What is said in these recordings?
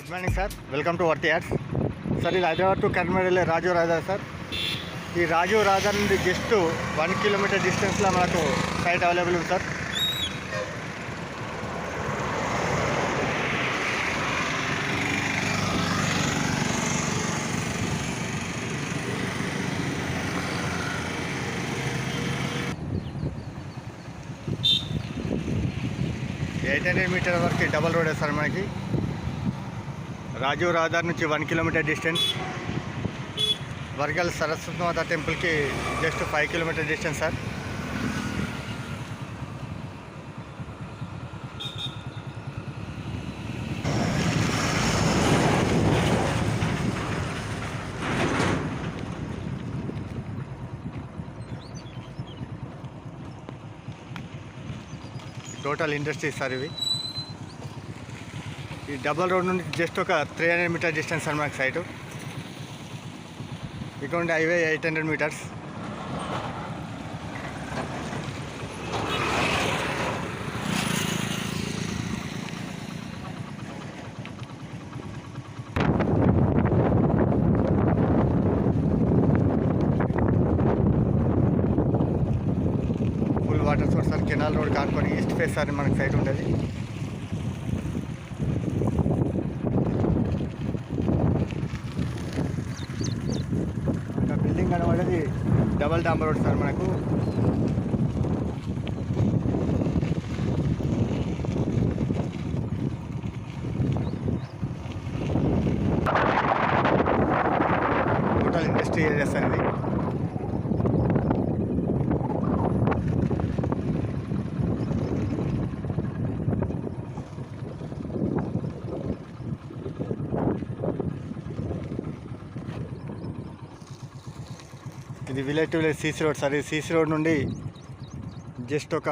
Good morning sir, welcome to Worthy Ads. Sir ఇది Hyderabad to Karimnagar వెళ్ళే రాజీవ్ రహదారి సార్. ఈ రాజీవ్ రహదారి నుండి జస్ట్ 1 కిలోమీటర్ డిస్టెన్స్లో మనకు సైట్ అవైలబుల్ ఉంది సార్. ఎయిట్ 800 మీటర్ వరకు డబల్ రోడ్ సార్. మనకి రాజీవ్ రహదారి నుంచి 1 కిలోమీటర్ డిస్టెన్స్. వర్గల్ సరస్వతి మాత టెంపుల్కి just 5 kilometre distance sir. Total industry sir ఇవి. ఈ డబల్ రోడ్ నుండి జస్ట్ ఒక 300 మీటర్ డిస్టెన్స్ సార్ మనకి సైటు. ఇక్కడ ఉండే highway 800 metres. Full water source sir. Canal road కానుకొని ఈస్ట్ ఫేస్ సార్ మనకి సైట్ ఉంటుంది. బిల్డింగ్ కనబడేది డబల్ డాంబర్ రోడ్ సార్ మనకు. టోటల్ ఇండస్ట్రీ ఏరియా సార్ ఇది. ఇది village to village CC road sir. ఇది సీసీ రోడ్ నుండి జస్ట్ ఒక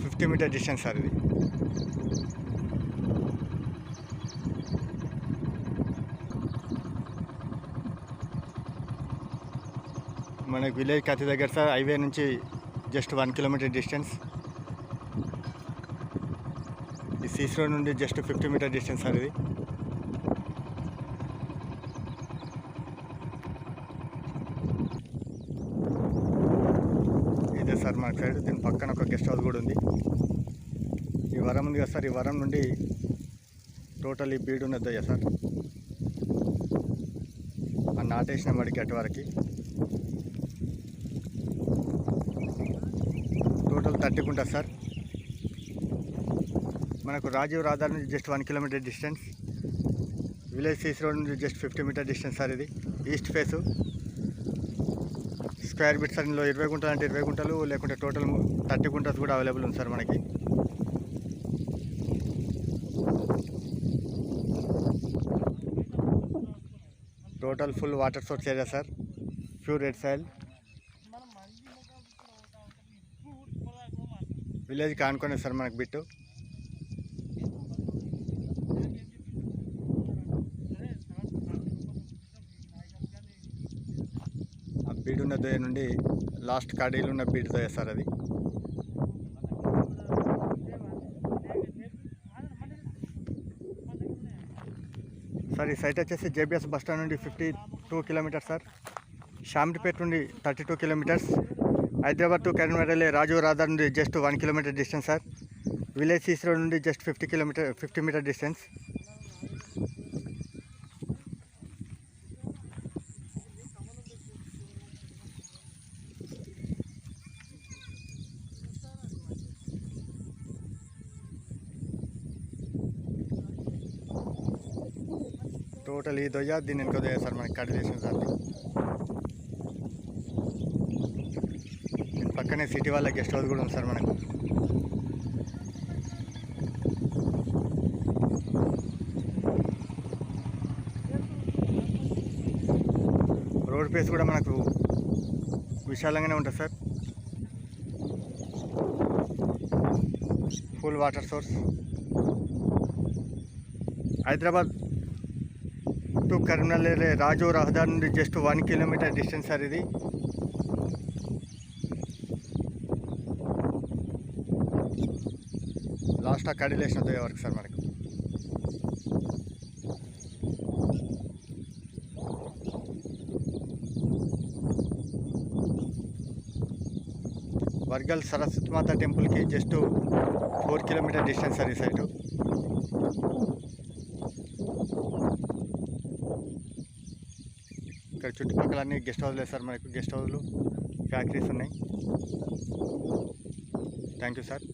50 మీటర్ డిస్టెన్స్ సార్ ఇది. మనకి విలేజ్కి అతి దగ్గర సార్. హైవే నుంచి జస్ట్ 1 కిలోమీటర్ డిస్టెన్స్. ఈ సీసీ రోడ్ నుండి జస్ట్ 50 మీటర్ డిస్టెన్స్ సార్ ఇది. ఇదే సార్ మన సైడ్. దీని పక్కన ఒక గెస్ట్ హౌస్ కూడా ఉంది. ఈ వరం ఉంది కదా సార్. ఈ వరం నుండి టోటల్ ఈ బీడు ఉన్నది కదా సార్. ఆ నాటేసిన మడికి అటు వరకు టోటల్ 30 ఉంటుంది సార్. మనకు రాజీవ్ రహదారి నుంచి just 1 kilometre distance. Village CC road నుంచి జస్ట్ 50 మీటర్ డిస్టెన్స్ సార్ ఇది. East face. Square bit sir. ఇందులో 20 గుంటలు అంటే 20 గుంటలు, లేకుంటే టోటల్ 30 గుంటలు కూడా అవైలబుల్ ఉంది సార్ మనకి. Total full water source area sir. Pure red soil. విలేజ్కి ఆనుకునే సార్ మనకి బిట్టు. ఆ బీడున్న దొయ్య నుండి లాస్ట్ కాడీలు ఉన్న బీడు దొయ్య సార్ అది. సార్ ఈ సైట్ వచ్చేసి జేబీఎస్ బస్ స్టాండ్ నుండి 52 కిలోమీటర్స్ సార్. షామిర్పేట నుండి 32 కిలోమీటర్స్. హైదరాబాద్ టు కరీంనగర్ వెళ్ళే రాజీవ్ రహదారి నుండి just 1 kilometre distance sir. Village CC road నుండి జస్ట్ 50 మీటర్ డిస్టెన్స్. టోటల్ ఈ దొయ్య దీన్ని ఇంకో దొయ్య సార్ మనకి కట్ చేసిన సార్. పక్కనే సిటీ వాళ్ళ గెస్ట్ హౌస్ కూడా ఉంది సార్ మనకు. రోడ్ ప్లేస్ కూడా మనకు విశాలంగానే ఉంటుంది sir. Full water source. Hyderabad to Karimnagar Rajiv Rahadari నుండి జస్ట్ 1 కిలోమీటర్ డిస్టెన్స్ సార్ ఇది. లాస్ట్ ఆ కడిలేసిన వరకు సార్ మనకు. వర్గల్ సరస్వతి మాత టెంపుల్కి జస్ట్ 4 కిలోమీటర్ డిస్టెన్స్ సార్ ఈ సైటు. ఇక్కడ చుట్టుపక్కల అన్ని గెస్ట్ హౌస్లే సార్, మనకు గెస్ట్ హౌస్లు ఫ్యాక్టరీస్ ఉన్నాయి. Thank you sir.